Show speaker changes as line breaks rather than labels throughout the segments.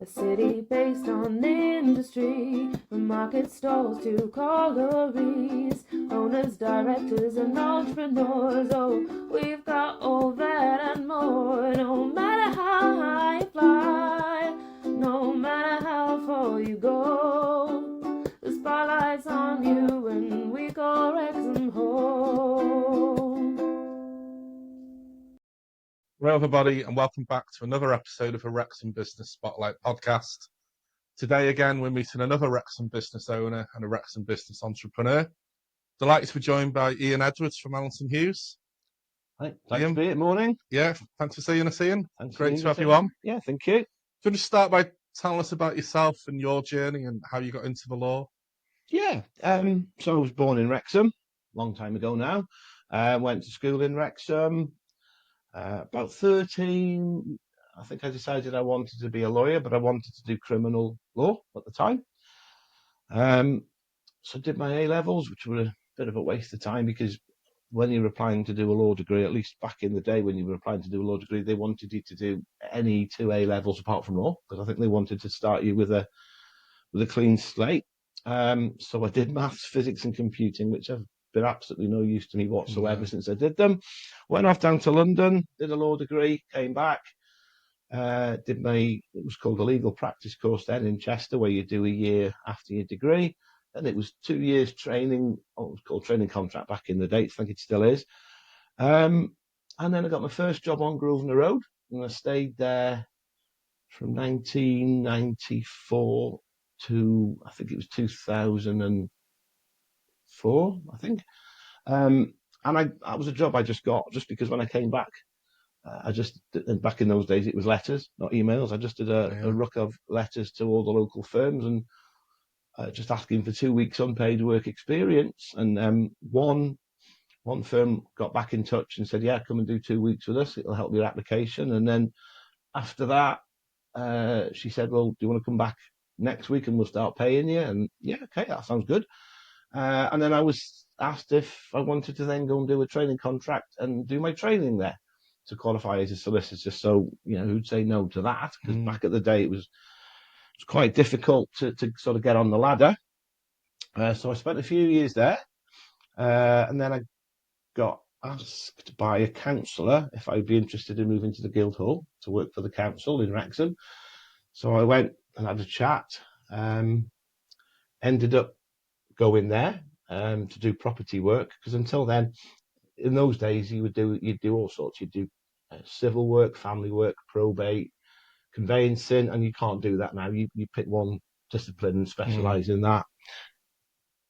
A city based on industry, from market stalls to collieries, owners, directors, and entrepreneurs. Oh, we've got all that and more. No matter how high you fly, no matter how far you go, the spotlight's on you when we call Wrexham home.
Hello, everybody, and welcome back to another episode of a Wrexham Business Spotlight podcast. Today, again, we're meeting another Wrexham business owner and a Wrexham business entrepreneur. Delighted to be joined by Ian Edwards from Allington Hughes.
Thanks
Ian,
to be here. Morning.
Yeah, thanks for seeing us, Ian.
Thanks
Great
for
to have you on.
Yeah, thank you.
So just start by telling us about yourself and your journey and how you got into the law.
Yeah, so I was born in Wrexham, long time ago now. Went to school in Wrexham. About 13, I think I decided I wanted to be a lawyer, but I wanted to do criminal law at the time. So I did my A-levels, which were a bit of a waste of time because when you were applying to do a law degree, at least back in the day when you were applying to do a law degree, they wanted you to do any two A-levels apart from law, because I think they wanted to start you with a clean slate. So I did maths, physics, and computing, which have been absolutely no use to me whatsoever since I did them. Went off down to London, did a law degree, came back, it was called a legal practice course then in Chester, where you do a year after your degree. And it was 2 years training, it was called training contract back in the day, I think it still is. And then I got my first job on Grosvenor Road, and I stayed there from 1994 to, I think it was 2004, I think. And that was a job I just got just because when I came back, back in those days, it was letters, not emails. I just did a ruck of letters to all the local firms and just asking for 2 weeks unpaid work experience. And one firm got back in touch and said, yeah, come and do 2 weeks with us. It'll help your application. And then after that, she said, well, do you want to come back next week and we'll start paying you? And yeah, okay, that sounds good. And then I was asked if I wanted to then go and do a training contract and do my training there to qualify as a solicitor. So, who'd say no to that? Because back at the day, it was quite difficult to sort of get on the ladder. So I spent a few years there. And then I got asked by a councillor if I'd be interested in moving to the Guildhall to work for the council in Wrexham. So I went and had a chat. Ended up going there to do property work, because until then, in those days, you'd do all sorts. You'd do civil work, family work, probate, conveyancing, and you can't do that now. You pick one discipline and specialise in that.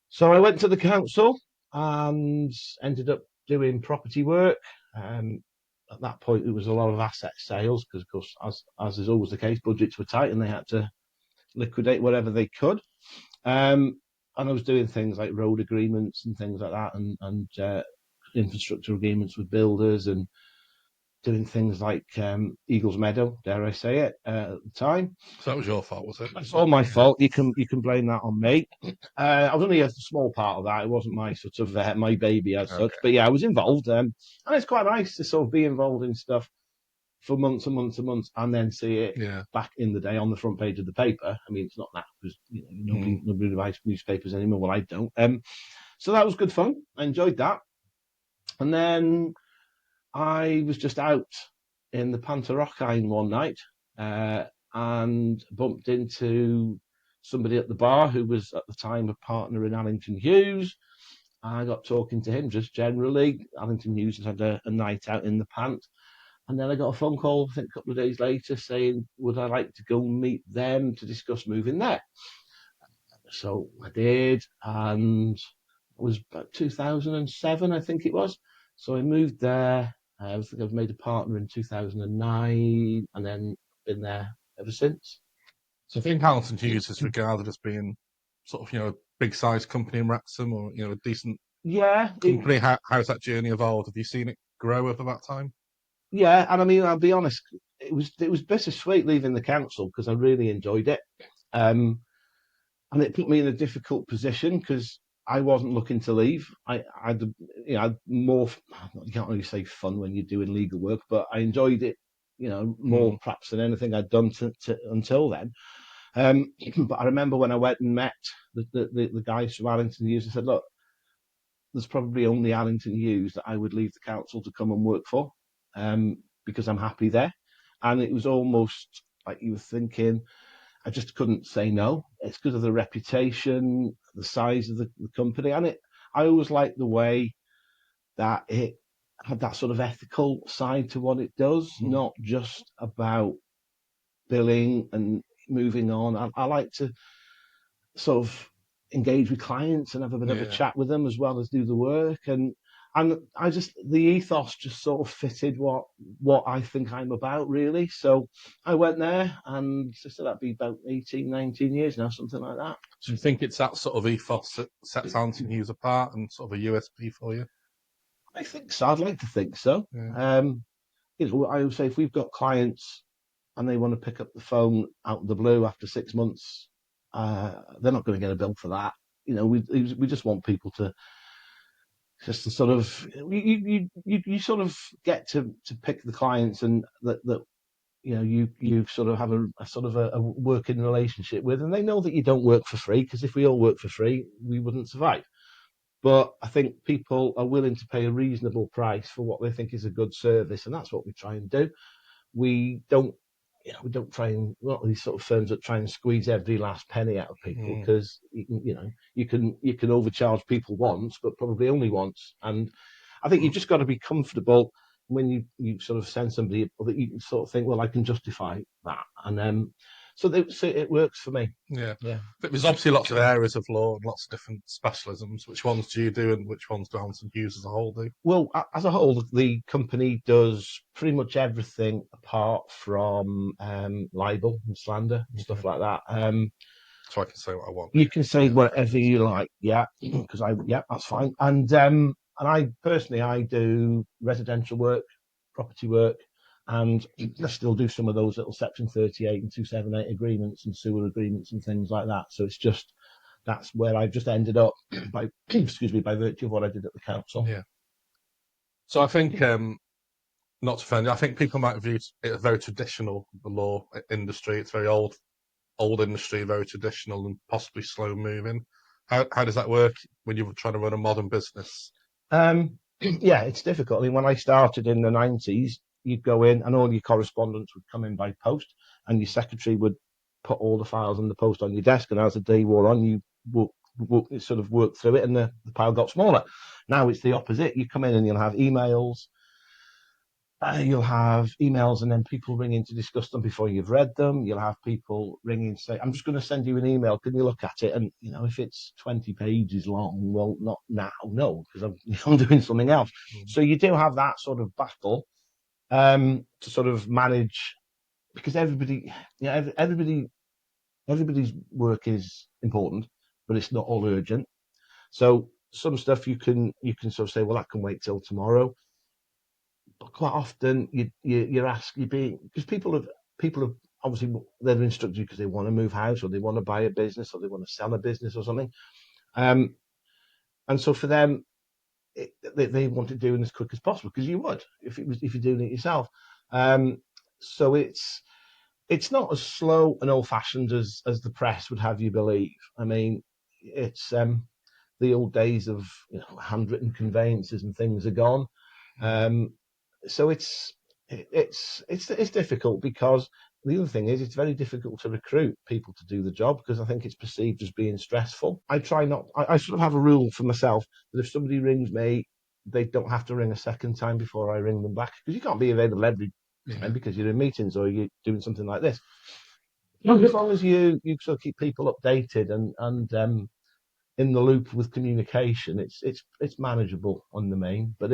So I went to the council and ended up doing property work. At that point, it was a lot of asset sales because, of course, as is always the case, budgets were tight and they had to liquidate whatever they could. And I was doing things like road agreements and things like that, and infrastructure agreements with builders, and doing things like Eagles Meadow, dare I say it, at the time.
So that was your fault, was it?
It's all my fault. You can blame that on me. I was only a small part of that. It wasn't my sort of my baby as such. But yeah, I was involved, and it's quite nice to sort of be involved in stuff for months and months and months, and then see it back in the day on the front page of the paper. I mean, it's not that because nobody buys newspapers anymore. Well, I don't. So that was good fun. I enjoyed that. And then I was just out in the Pantarockine one night and bumped into somebody at the bar who was at the time a partner in Allington Hughes. I got talking to him just generally. Allington Hughes had a night out in the Pant. And then I got a phone call, I think a couple of days later, saying, would I like to go and meet them to discuss moving there? So I did, and it was about 2007, I think it was. So I moved there. I think I've made a partner in 2009, and then been there ever since.
So I think Allington Hughes is regarded as being sort of, a big-sized company in Wrexham, or, a decent company. How's that journey evolved? Have you seen it grow over that time?
Yeah, and I mean, I'll be honest, it was bittersweet leaving the council because I really enjoyed it. And it put me in a difficult position because I wasn't looking to leave. I had more, you can't really say fun when you're doing legal work, but I enjoyed it more perhaps than anything I'd done until then. But I remember when I went and met the guys from Allington Hughes, I said, look, there's probably only Allington Hughes that I would leave the council to come and work for, because I'm happy there. And it was almost like you were thinking, I just couldn't say no. It's because of the reputation, the size of the company, and I always liked the way that it had that sort of ethical side to what it does, not just about billing and moving on. I like to sort of engage with clients and have a bit of a chat with them as well as do the work. And I just, the ethos just sort of fitted what I think I'm about, really. So I went there, and so that'd be about 18, 19 years now, something like that.
Do you think it's that sort of ethos that sets Allington Hughes apart and sort of a USP for you?
I think so. I'd like to think so. I would say if we've got clients and they want to pick up the phone out of the blue after 6 months, they're not going to get a bill for that. We just want people to sort of you sort of get to pick the clients and that you sort of have a sort of a working relationship with, and they know that you don't work for free, because if we all worked for free, we wouldn't survive. But I think people are willing to pay a reasonable price for what they think is a good service, and that's what we try and do. We don't try and, not these sort of firms that try and squeeze every last penny out of people, because you can overcharge people once, but probably only once. And I think you've just got to be comfortable when you sort of send somebody that you can sort of think, well, I can justify that, and so it works for me.
Yeah. But there's obviously lots of areas of law and lots of different specialisms. Which ones do you do, and which ones do Allington Hughes as a whole do?
Well, as a whole, the company does pretty much everything apart from libel and slander and stuff like that.
So I can say what I want.
You can say whatever you like, because that's fine. And I personally, I do residential work, property work, and I still do some of those little Section 38 and 278 agreements and sewer agreements and things like that. So it's just, that's where I've just ended up by virtue of what I did at the council.
Yeah. So I think, not to offend you, I think people might view it as very traditional, the law industry. It's very old industry, very traditional and possibly slow moving. How does that work when you're trying to run a modern business?
It's difficult. I mean, when I started in the 90s, you'd go in and all your correspondence would come in by post, and your secretary would put all the files in the post on your desk, and as the day wore on, you sort of work through it, and the pile got smaller. Now it's the opposite. You come in and you'll have emails. And then people ring in to discuss them before you've read them. You'll have people ring in and say, I'm just going to send you an email. Can you look at it? And, if it's 20 pages long, well, not now, no, because I'm doing something else. So you do have that sort of battle to sort of manage, because everybody's work is important, but it's not all urgent. So some stuff you can sort of say, well, that can wait till tomorrow. But quite often you're asking, because people have obviously, they've instructed you because they want to move house, or they want to buy a business, or they want to sell a business or something. And so for them, they want to do it as quick as possible, because you would if you're doing it yourself. So it's not as slow and old fashioned as the press would have you believe. I mean, it's the old days of handwritten conveyances and things are gone. So it's difficult, because the other thing is it's very difficult to recruit people to do the job, because I think it's perceived as being stressful. I sort of have a rule for myself that if somebody rings me, they don't have to ring a second time before I ring them back, because you can't be available every time because you're in meetings or you're doing something like this. As long as you sort of keep people updated and in the loop with communication, it's manageable on the main. But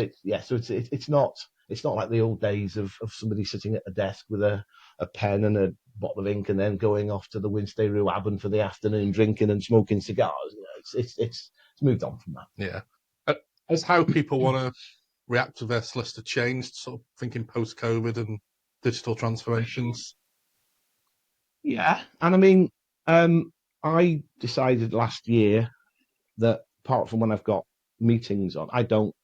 it's not like the old days of somebody sitting at a desk with a pen and a bottle of ink and then going off to the Winstay Rue Aben for the afternoon, drinking and smoking cigars. It's moved on from that.
Yeah. As how people want to react to their solicitor changed, sort of thinking post-COVID and digital transformations?
Yeah, and I mean, I decided last year that apart from when I've got meetings on, I don't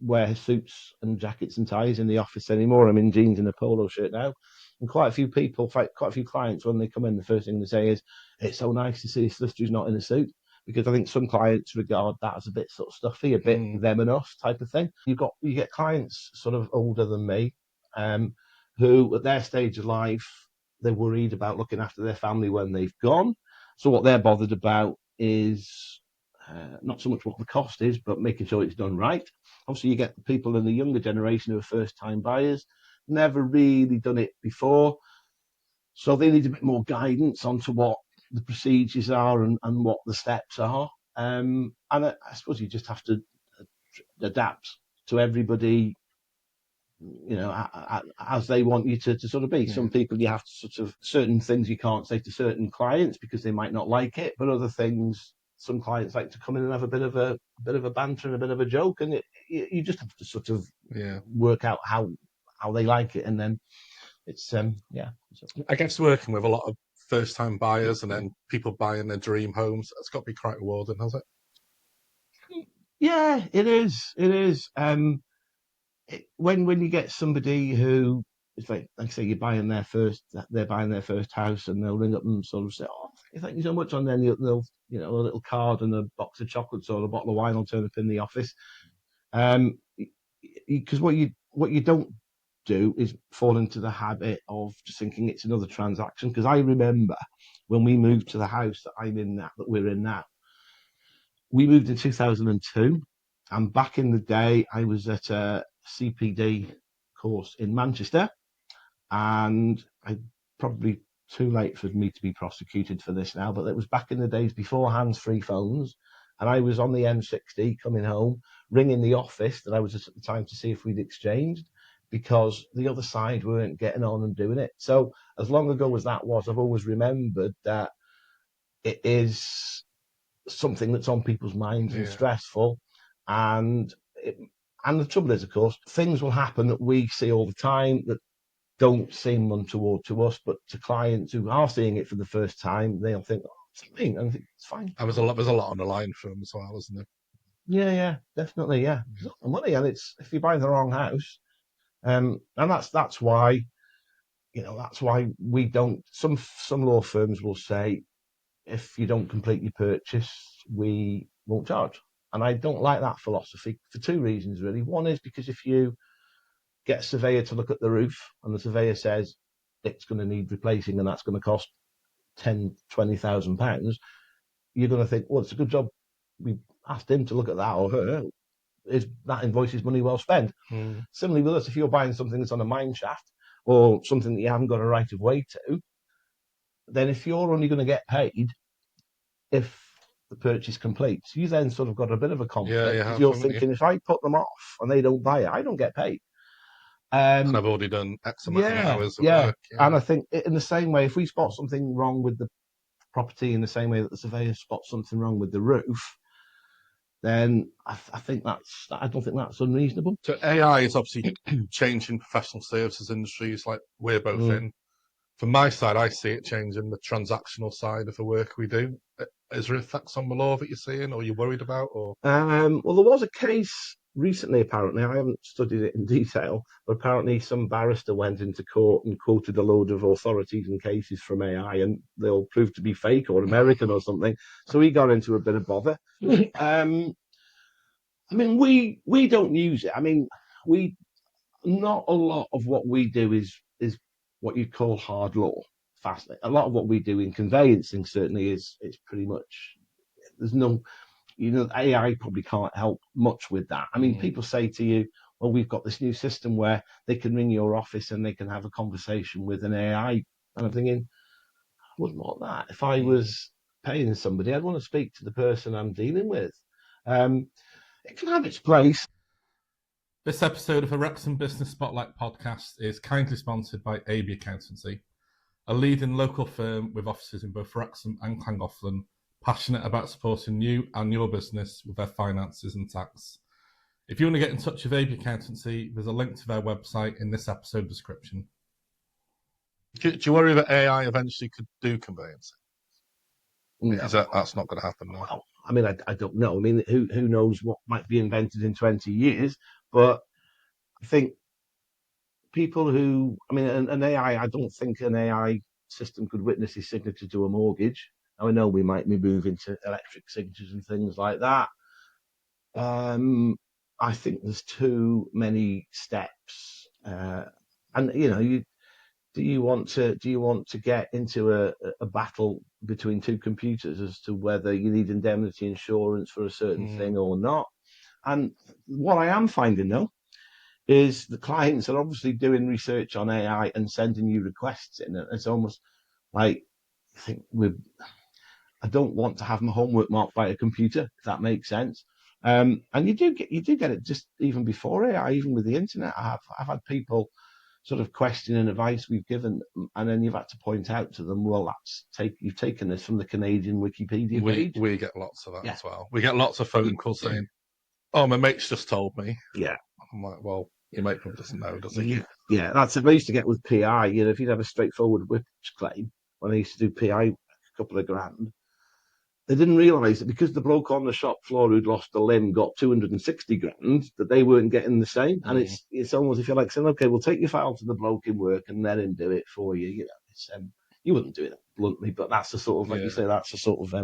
wear suits and jackets and ties in the office anymore. I'm in jeans and a polo shirt now. And quite a few people, quite a few clients, when they come in, the first thing they say is, "It's so nice to see a solicitor who's not in a suit." Because I think some clients regard that as a bit sort of stuffy, a bit them and us type of thing. You get clients sort of older than me, who at their stage of life, they're worried about looking after their family when they've gone. So what they're bothered about is not so much what the cost is, but making sure it's done right. Obviously, you get people in the younger generation who are first-time buyers, never really done it before, so they need a bit more guidance onto what the procedures are and what the steps are. And I suppose you just have to adapt to everybody, as they want you to sort of be.
Yeah.
Some people, you have to sort of, certain things you can't say to certain clients because they might not like it, but other things, some clients like to come in and have a bit of a banter and a bit of a joke, and you just have to sort of work out how they like it, and then it's
I guess working with a lot of first-time buyers and then people buying their dream homes, it's got to be quite rewarding, has it?
Yeah, it is. It is. When you get somebody who, it's like I say, they're buying their first house, and they'll ring up and sort of say, "Oh, thank you so much," and then they'll a little card and a box of chocolates or a bottle of wine will turn up in the office. Because what you don't do is fall into the habit of just thinking it's another transaction. Because I remember when we moved to the house that we're in now, we moved in 2002, and back in the day, I was at a CPD course in Manchester, and I probably too late for me to be prosecuted for this now, but it was back in the days before hands-free phones, and I was on the M60 coming home, ringing the office that I was at the time to see if we'd exchanged, because the other side weren't getting on and doing it. So as long ago as that was, I've always remembered that it is something that's on people's minds and stressful, and the trouble is, of course, things will happen that we see all the time that don't seem untoward to us, but to clients who are seeing it for the first time, they'll think, "Oh, something," and I think it's fine.
And there's a lot on the line for them as well, isn't there?
Yeah, definitely, yeah. It's not the money, and it's if you buy the wrong house, and that's why we don't. Some law firms will say, if you don't complete your purchase, we won't charge. And I don't like that philosophy for two reasons, really. One is because if you get a surveyor to look at the roof and the surveyor says it's going to need replacing and that's going to cost £10,000-20,000, you're going to think, well, it's a good job we asked him to look at that, or her. That invoice is money well spent. Similarly with us, if you're buying something that's on a mine shaft or something that you haven't got a right of way to, then if you're only going to get paid if the purchase completes, you then sort of got a bit of a conflict, because you're thinking, if I put them off and they don't buy it, I don't get paid.
And I've already done X amount of hours of work. Yeah.
And I think in the same way, if we spot something wrong with the property in the same way that the surveyor spots something wrong with the roof, then I don't think that's unreasonable.
So AI is obviously changing professional services industries like we're both in. From my side, I see it changing the transactional side of the work we do. Is there effects on the law that you're seeing, or you're worried about? Or
well, there was a case recently, apparently. I haven't studied it in detail, but apparently some barrister went into court and quoted a load of authorities and cases from AI, and they'll prove to be fake or American or something. So he got into a bit of bother. I mean, we don't use it. I mean, not a lot of what we do is what you'd call hard law. Fast. A lot of what we do in conveyancing certainly is pretty much, there's no, AI probably can't help much with that. I mean, people say to you, well, we've got this new system where they can ring your office and they can have a conversation with an AI. And I'm thinking, I wouldn't want that. If I was paying somebody, I'd want to speak to the person I'm dealing with. It can have its place.
This episode of the Wrexham Business Spotlight podcast is kindly sponsored by AB Accountancy, a leading local firm with offices in both Wrexham and Llangollen, passionate about supporting you and your business with their finances and tax. If you want to get in touch with AB Accountancy, there's a link to their website in this episode description. Do you worry that AI eventually could do conveyancing? No. That's not going to happen now?
Well, I mean, I don't know. I mean, who knows what might be invented in 20 years? But I think people who, I mean, an AI, I don't think an AI system could witness his signature to a mortgage. Now, I know we might be moving to electric signatures and things like that. I think there's too many steps, and do you want to get into a battle between two computers as to whether you need indemnity insurance for a certain thing or not? And what I am finding though is the clients are obviously doing research on AI and sending you requests in. It's almost like I think I don't want to have my homework marked by a computer, if that makes sense. And you do get it just even before AI, even with the internet. I've had people sort of questioning advice we've given them, and then you've had to point out to them, well, you've taken this from the Canadian Wikipedia page.
We get lots of that as well. We get lots of phone calls saying, "Oh, my mate's just told me."
Yeah.
I'm like, well, your mate probably doesn't know, does he?
Yeah, that's what I used to get with PI. If you'd have a straightforward whip claim, when I used to do PI a couple of grand, they didn't realise that because the bloke on the shop floor who'd lost a limb got 260 grand, that they weren't getting the same. And it's almost, if you're like saying, okay, we'll take your file to the bloke in work and let him do it for you. You wouldn't do it bluntly, but that's the sort of, like you say, that's the sort of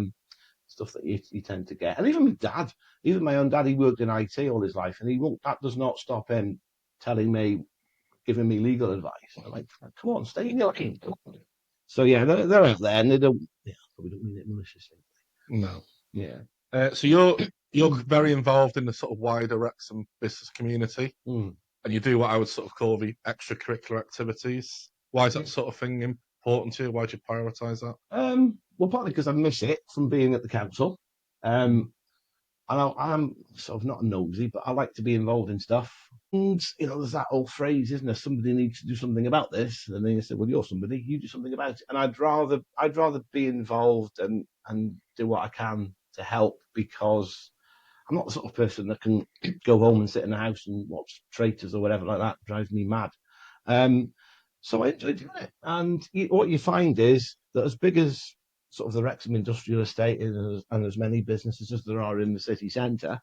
stuff that you tend to get. And even my dad, even my own dad, he worked in IT all his life, and that does not stop him telling me, giving me legal advice. I'm like, come on, stay in your lane. So yeah, they're out there, and they don't. Yeah, probably don't mean it maliciously.
No.
Yeah.
So you're very involved in the sort of wider Wrexham business community, and you do what I would sort of call the extracurricular activities. Why is that sort of thing important to you? Why do you prioritise that?
Well, partly because I miss it from being at the council. And I'm sort of not nosy, but I like to be involved in stuff. And there's that old phrase, isn't there? Somebody needs to do something about this, and then you say, "Well, you're somebody. You do something about it." And I'd rather be involved and do what I can to help, because I'm not the sort of person that can go home and sit in the house and watch Traitors or whatever like that. It drives me mad. So I enjoy doing it. And what you find is that as big as sort of the Wrexham industrial estate is, and as many businesses as there are in the city centre,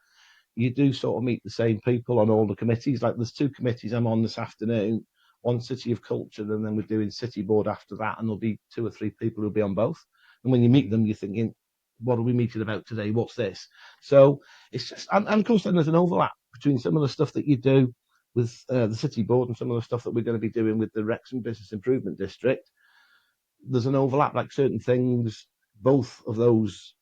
you do sort of meet the same people on all the committees. Like there's two committees I'm on this afternoon, one City of Culture, and then we're doing City Board after that, and there'll be 2 or 3 people who'll be on both. And when you meet them, you're thinking, what are we meeting about today? What's this? So it's just, and of course then there's an overlap between some of the stuff that you do with the City Board and some of the stuff that we're going to be doing with the Wrexham Business Improvement District. There's an overlap, like certain things, both of those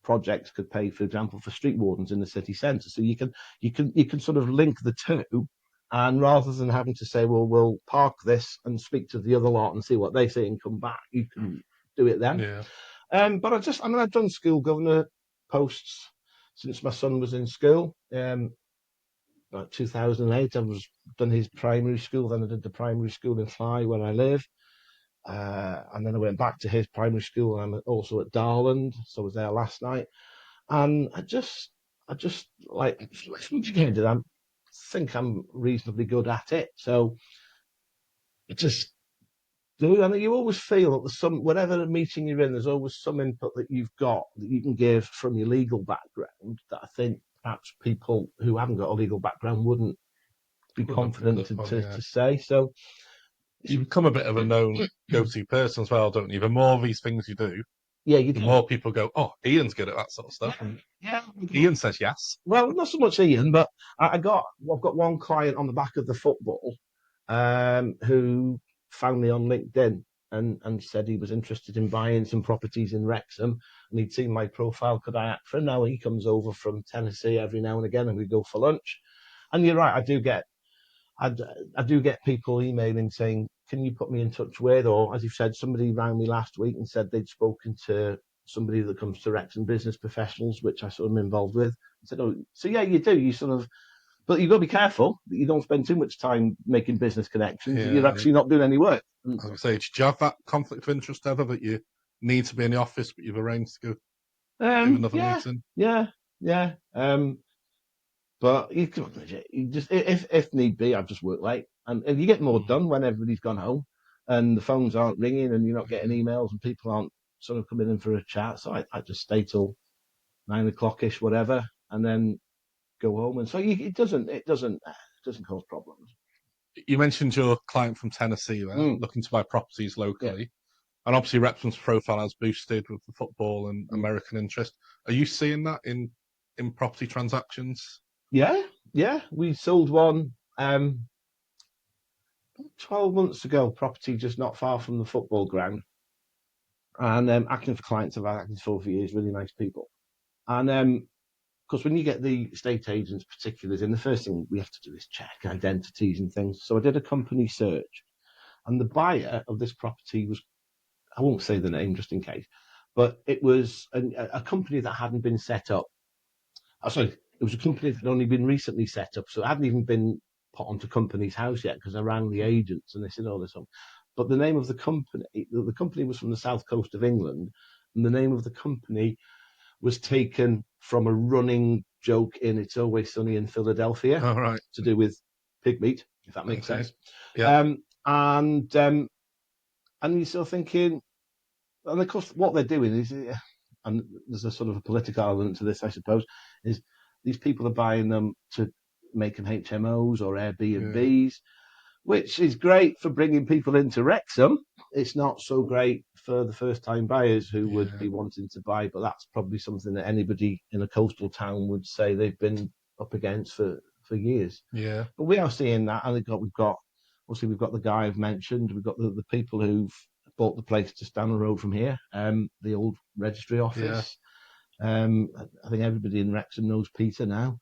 projects could pay, for example, for street wardens in the city centre. So you can sort of link the two, and rather than having to say, well, we'll park this and speak to the other lot and see what they say and come back, you can do it then.
Yeah.
But I've done school governor posts since my son was in school. About 2008, I've done his primary school. Then I did the primary school in Fly, where I live. And then I went back to his primary school, and I'm also at Darland, so I was there last night. And I just like, I think I'm reasonably good at it. So I just do, and you always feel that there's whatever meeting you're in, there's always some input that you've got that you can give from your legal background that I think perhaps people who haven't got a legal background wouldn't be confident to say. So
you become a bit of a known go-to person as well, don't you? The more of these things you do,
the
more people go, "Oh, Ian's good at that sort of stuff."
Yeah.
Ian says yes.
Well, not so much Ian, but I've got one client on the back of the football who found me on LinkedIn and said he was interested in buying some properties in Wrexham, and he'd seen my profile. Could I act for him? Now he comes over from Tennessee every now and again, and we go for lunch. And you're right, I do get people emailing saying, "Can you put me in touch with?" Or, as you said, somebody rang me last week and said they'd spoken to somebody that comes to Wrexham Business Professionals, which I sort of am involved with. I said, "Oh, so yeah, you do. You sort of, but you've got to be careful that you don't spend too much time making business connections.
Yeah.
That you're actually not doing any work."
I was say, do you have that conflict of interest ever that you need to be in the office, but you've arranged to go do another meeting?
Yeah. But you just, if need be, I just work late, and you get more done when everybody's gone home, and the phones aren't ringing, and you're not getting emails, and people aren't sort of coming in for a chat. So I just stay till 9 o'clock ish, whatever, and then go home. And so it doesn't cause problems.
You mentioned your client from Tennessee there, looking to buy properties locally. And obviously Wrexham's profile has boosted with the football and American interest. Are you seeing that in property transactions?
Yeah. We sold one 12 months ago, property just not far from the football ground. And acting for clients I've acted for years, really nice people. And because when you get the estate agents' particulars in, the first thing we have to do is check identities and things. So I did a company search, and the buyer of this property was, I won't say the name just in case, but it was a company that hadn't been set up. Oh, sorry, it was a company that had only been recently set up, so it hadn't even been put onto Company's House yet, because I rang the agents and they said, oh, this one. But the name of the company was from the south coast of England, and the name of the company was taken from a running joke in It's Always Sunny in Philadelphia, to do with pig meat, if that makes sense.
Yeah.
And you're still thinking, and of course, what they're doing is, and there's a sort of a political element to this, I suppose, is these people are buying them to make them HMOs or Airbnbs, which is great for bringing people into Wrexham. It's not so great for the first-time buyers who would be wanting to buy, but that's probably something that anybody in a coastal town would say they've been up against for years.
Yeah.
But we are seeing that, and we've got the guy I've mentioned. We've got the people who've bought the place just down the road from here, the old registry office. I think everybody in Wrexham knows Peter now.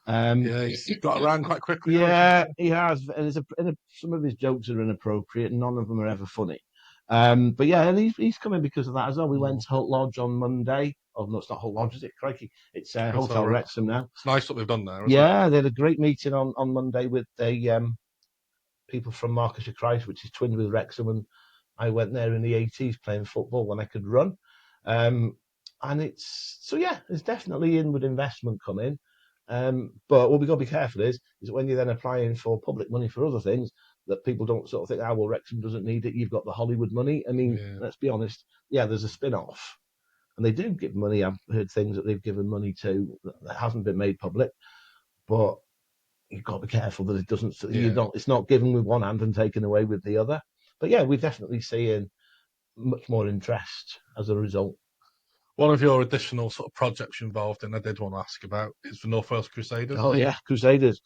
He's got around quite quickly.
Yeah, he has. And some of his jokes are inappropriate, and none of them are ever funny. But yeah, and he's coming because of that as well. We went to Holt Lodge on Monday. Oh no, it's not Holt Lodge, is it? Crikey, it's Hotel Wrexham now.
It's nice what they've done there.
They had a great meeting on Monday with the people from Marcus of Christ, which is twinned with Wrexham, and I went there in the 80s playing football when I could run. And there's definitely inward investment coming. But what we've got to be careful is when you're then applying for public money for other things, that people don't sort of think, well, Wrexham doesn't need it. You've got the Hollywood money. I mean, let's be honest. Yeah, there's a spin-off, and they do give money. I've heard things that they've given money to that hasn't been made public, but you've got to be careful that it doesn't. It's not given with one hand and taken away with the other. But yeah, we're definitely seeing much more interest as a result.
One of your additional sort of projects you're involved in, I did want to ask about, is the North Wales Crusaders.
Oh yeah, Crusaders.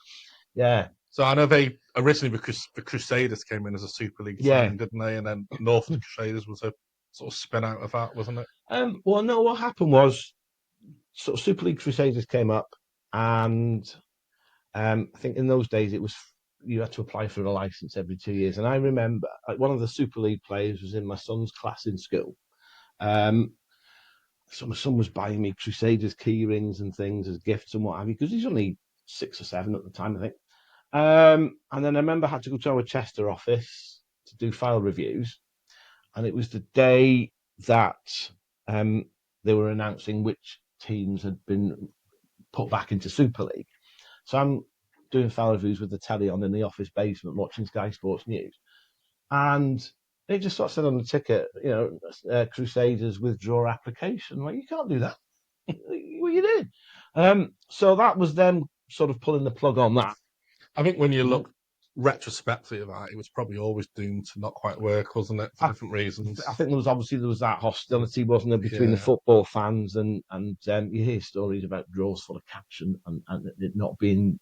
Yeah.
So I know they originally, because the Crusaders came in as a Super League team, didn't they? And then North Crusaders was a sort of spin out of that, wasn't it?
Well, no. What happened was, sort of Super League Crusaders came up, and I think in those days it was you had to apply for a license every 2 years. And I remember one of the Super League players was in my son's class in school. So my son was buying me Crusaders key rings and things as gifts and what have you, because he's only 6 or 7 at the time, I think. And then I remember I had to go to our Chester office to do file reviews, and it was the day that they were announcing which teams had been put back into Super League. So I'm doing file reviews with the telly on in the office basement, watching Sky Sports News, and they just sort of said on the ticket, Crusaders withdraw application. Like, you can't do that. What you did? So that was them sort of pulling the plug on that.
I think when you look retrospectively at that, it was probably always doomed to not quite work, wasn't it, for different reasons?
I think there was that hostility, wasn't there, between the football fans and you hear stories about draws full of cash and it not being,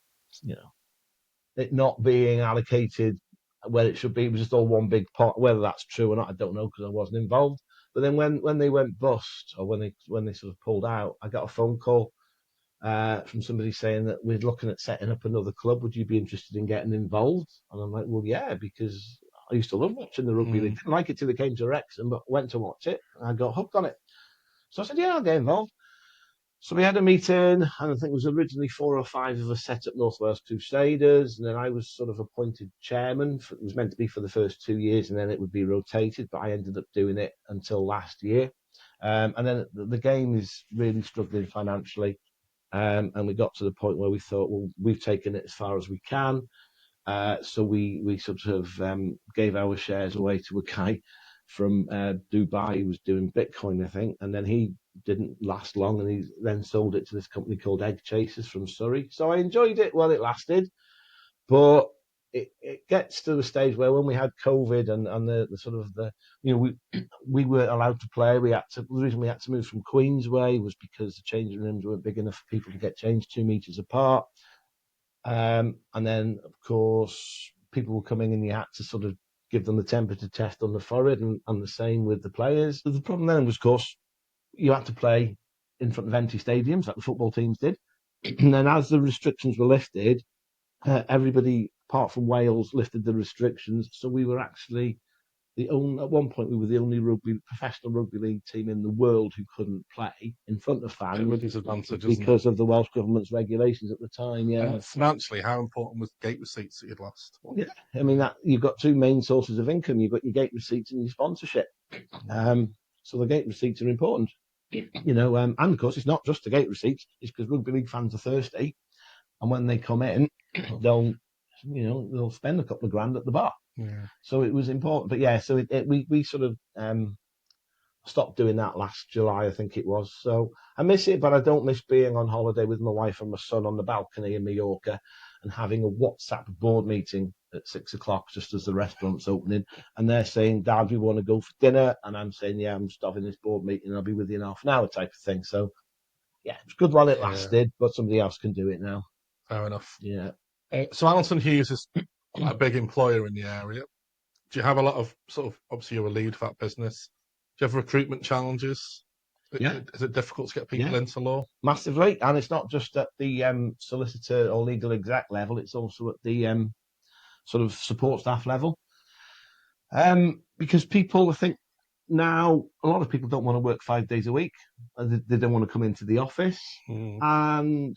it not being allocated where it should be. It was just all one big pot. Whether that's true or not, I don't know, because I wasn't involved. But then when they went bust, or when they sort of pulled out, I got a phone call from somebody saying that we're looking at setting up another club. Would you be interested in getting involved? And I'm like, well, yeah, because I used to love watching the rugby league. Didn't like it till they came to Wrexham, but went to watch it, and I got hooked on it. So I said, yeah, I'll get involved. So we had a meeting, and I think it was originally 4 or 5 of us set up North Wales Crusaders, and then I was sort of appointed chairman. It was meant to be for the first 2 years, and then it would be rotated, but I ended up doing it until last year. And then the game is really struggling financially, and we got to the point where we thought, well, we've taken it as far as we can. So we sort of gave our shares away to a guy from Dubai who was doing Bitcoin, I think, and then he didn't last long, and he then sold it to this company called Egg Chasers from Surrey. So I enjoyed it while it lasted, but it gets to the stage where when we had COVID and the sort of the, we weren't allowed to play. The reason we had to move from Queensway was because the changing rooms weren't big enough for people to get changed 2 meters apart. And then, of course, people were coming and you had to sort of give them the temperature test on the forehead, and the same with the players. But the problem then was, of course, you had to play in front of empty stadiums like the football teams did. And then as the restrictions were lifted, everybody apart from Wales lifted the restrictions. So we were actually at one point we were the only professional rugby league team in the world who couldn't play in front of fans because of the Welsh government's regulations at the time. Yeah.
Financially, how important was gate receipts that you'd lost?
Yeah, I mean that you've got 2 main sources of income. You've got your gate receipts and your sponsorship. So the gate receipts are important. And of course it's not just the gate receipts. It's because rugby league fans are thirsty, and when they come in, they'll spend a couple of grand at the bar.
Yeah.
So it was important, but yeah, so we sort of stopped doing that last July, I think it was. So I miss it, but I don't miss being on holiday with my wife and my son on the balcony in Mallorca and having a WhatsApp board meeting at 6 o'clock just as the restaurant's opening, and they're saying, "Dad, we want to go for dinner," and I'm saying, "Yeah, I'm stopping this board meeting. I'll be with you in half an hour," type of thing. So yeah, it was good while it lasted, but somebody else can do it now.
Fair enough.
Yeah.
So Allington Hughes is a big employer in the area. Do you have a lot of obviously you're a lead for that business. Do you have recruitment challenges?
Yeah.
Is it difficult to get people into law?
Massively, and it's not just at the solicitor or legal exec level, it's also at the sort of support staff level. Because people, I think now, a lot of people don't want to work 5 days a week. They don't want to come into the office. And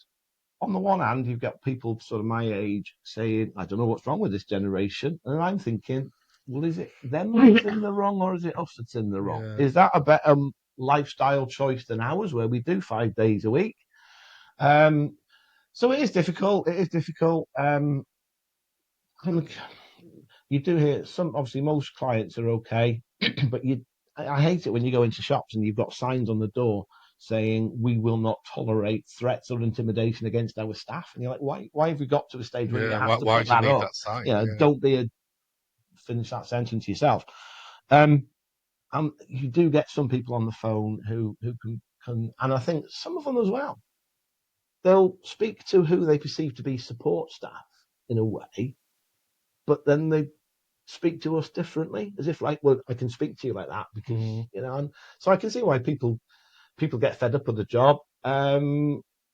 on the one hand, you've got people sort of my age saying, "I don't know what's wrong with this generation." And I'm thinking, well, is it them that's in the wrong, or is it us that's in the wrong?
Yeah.
Is that a better lifestyle choice than ours, where we do 5 days a week? So it is difficult. You do hear obviously most clients are okay, but I hate it when you go into shops and you've got signs on the door saying, "We will not tolerate threats or intimidation against our staff." And you're like, why have we got to the stage where you have to put that up?
That sign?
Don't finish that sentence yourself. And you do get some people on the phone who can, and I think some of them as well, they'll speak to who they perceive to be support staff in a way, but then they speak to us differently, as if like, well, I can speak to you like that because and so I can see why people get fed up with the job.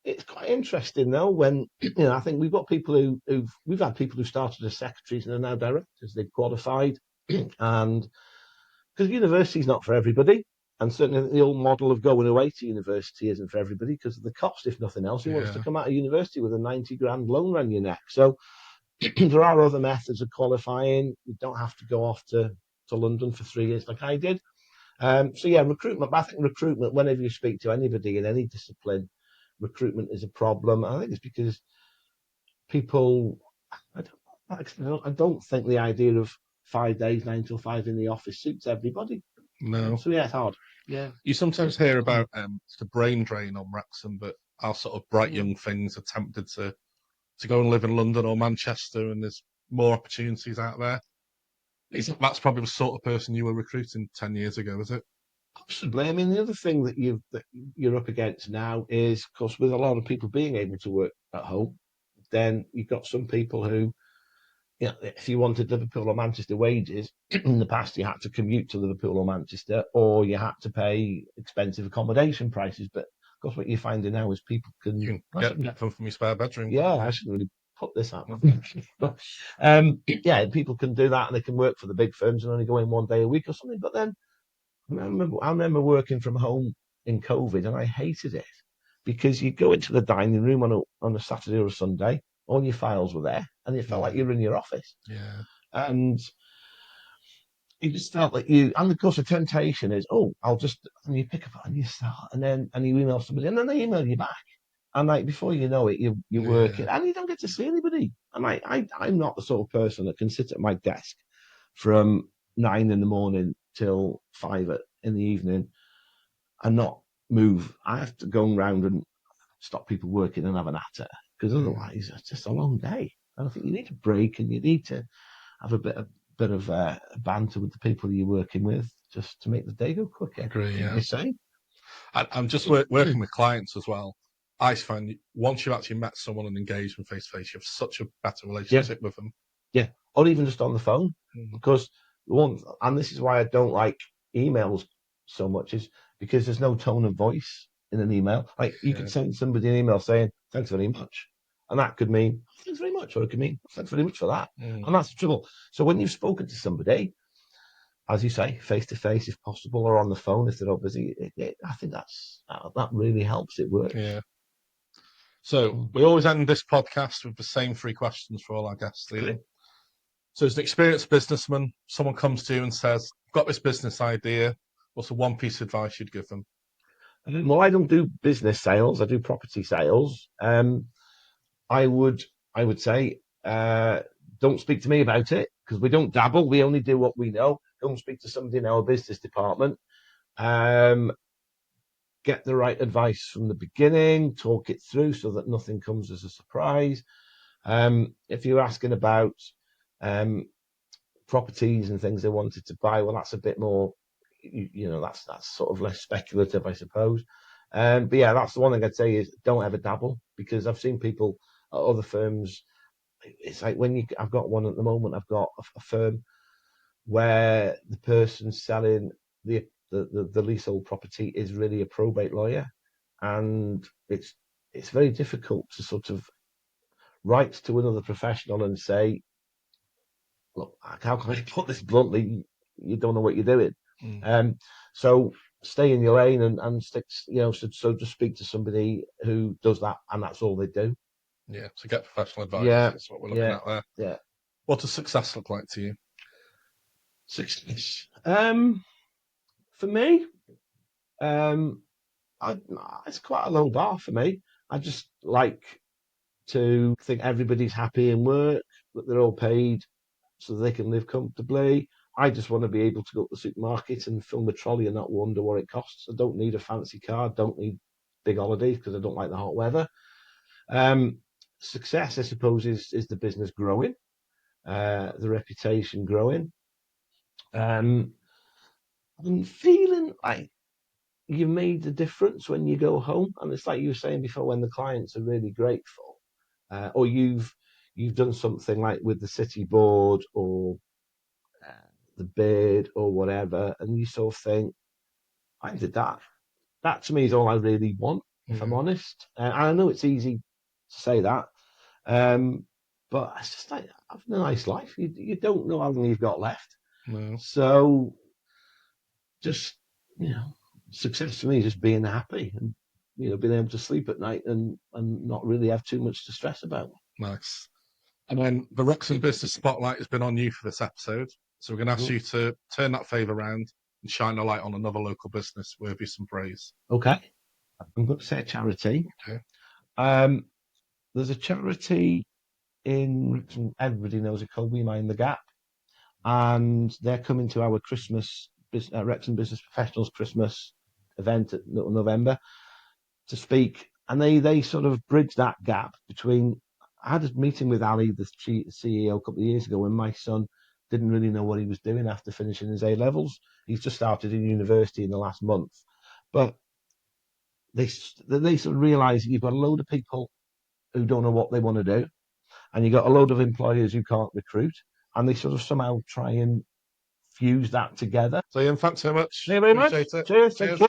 It's quite interesting though when I think we've got people we've had people who started as secretaries and are now directors. They've qualified, and because university's not for everybody, and certainly the old model of going away to university isn't for everybody because of the cost, if nothing else. Who wants to come out of university with a 90 grand loan around your neck? So there are other methods of qualifying. You don't have to go off to London for 3 years like I did. So yeah, recruitment. But I think recruitment, whenever you speak to anybody in any discipline, recruitment is a problem. I think it's because people, I don't think the idea of 5 days, 9 till 5 in the office suits everybody.
No.
So yeah, it's hard. Yeah.
You sometimes hear about the brain drain on Wrexham, but our sort of bright young things are tempted to go and live in London or Manchester, and there's more opportunities out there. That's probably the sort of person you were recruiting 10 years ago, is it?
Possibly. I mean, the other thing that you're up against now is, of course, with a lot of people being able to work at home, then you've got some people who, if you wanted Liverpool or Manchester wages, in the past you had to commute to Liverpool or Manchester, or you had to pay expensive accommodation prices. But of course, what you're finding now is people can
get them from your spare bedroom.
Yeah, I shouldn't really put this out. People can do that, and they can work for the big firms and only go in 1 day a week or something. But then I remember working from home in COVID, and I hated it because you go into the dining room on a Saturday or a Sunday, all your files were there, and it felt like you were in your office.
Yeah.
And you just felt like and of course the temptation is, and you pick up and you start, and you email somebody, and then they email you back. And like before you know it, you're working, and you don't get to see anybody. And I'm not the sort of person that can sit at my desk from 9 in the morning till 5 in the evening and not move. I have to go around and stop people working and have an natter, because otherwise it's just a long day. And I think you need a break, and you need to have a bit of banter with the people you're working with, just to make the day go quicker.
Agree, yeah.
I say.
I'm just working with clients as well. I find once you've actually met someone and engaged them face to face, you have such a better relationship with them.
Yeah, or even just on the phone, because and this is why I don't like emails so much, is because there's no tone of voice in an email. Like, you could send somebody an email saying thanks very much, and that could mean thanks very much, or it could mean thanks very much for that, and that's the trouble. So when you've spoken to somebody, as you say, face to face if possible, or on the phone if they're not busy, I think that really helps it work.
Yeah. So we always end this podcast with the same 3 questions for all our guests, Liam. So as an experienced businessman, someone comes to you and says, I've got this business idea. What's the one piece of advice you'd give them?
Well, I don't do business sales. I do property sales. I would say, don't speak to me about it, because we don't dabble. We only do what we know. Don't speak to somebody in our business department. Get the right advice from the beginning. Talk it through so that nothing comes as a surprise. If you're asking about properties and things they wanted to buy, well, that's a bit more, that's sort of less speculative, I suppose. But yeah, that's the one thing I'd say, is don't ever dabble, because I've seen people at other firms. It's like I've got one at the moment. I've got a firm where the person selling the leasehold property is really a probate lawyer, and it's very difficult to sort of write to another professional and say, look, how can I put this bluntly? You don't know what you're doing. So stay in your lane and stick, so just speak to somebody who does that, and that's all they do.
Yeah, so get professional advice.
Yeah,
That's what we're looking at there.
Yeah.
What does success look like to you?
Success. For me, it's quite a low bar for me. I just like to think everybody's happy in work, that they're all paid so they can live comfortably. I just want to be able to go to the supermarket and fill my trolley and not wonder what it costs. I don't need a fancy car. Don't need big holidays, because I don't like the hot weather. Success, I suppose, is the business growing, the reputation growing. I'm feeling like you made a difference when you go home, and it's like you were saying before, when the clients are really grateful, or you've done something like with the city board or the bid or whatever, and you sort of think, I did that. That to me is all I really want, if I'm honest. And I know it's easy to say that, but it's just like having a nice life. You don't know how long you've got left.
No.
So just, success for me is just being happy and, being able to sleep at night and not really have too much to stress about.
Nice. And then the Wrexham Business Spotlight has been on you for this episode. So we're going to ask you to turn that favour around and shine a light on another local business worthy some praise.
Okay. I'm going to say a charity.
Okay.
There's a charity in Wrexham, everybody knows it, called We Mind the Gap. And they're coming to our Christmas, Wrexham Business Professionals Christmas event at November to speak. And they sort of bridge that gap between. I had a meeting with Ali, the CEO, a couple of years ago, when my son didn't really know what he was doing after finishing his A-levels. He's just started in university in the last month. But they sort of realise you've got a load of people who don't know what they want to do, and you've got a load of employers who can't recruit, and they sort of somehow try and fuse that together.
So Ian, thanks so much.
Thank you very much.
Appreciate it.
Cheers.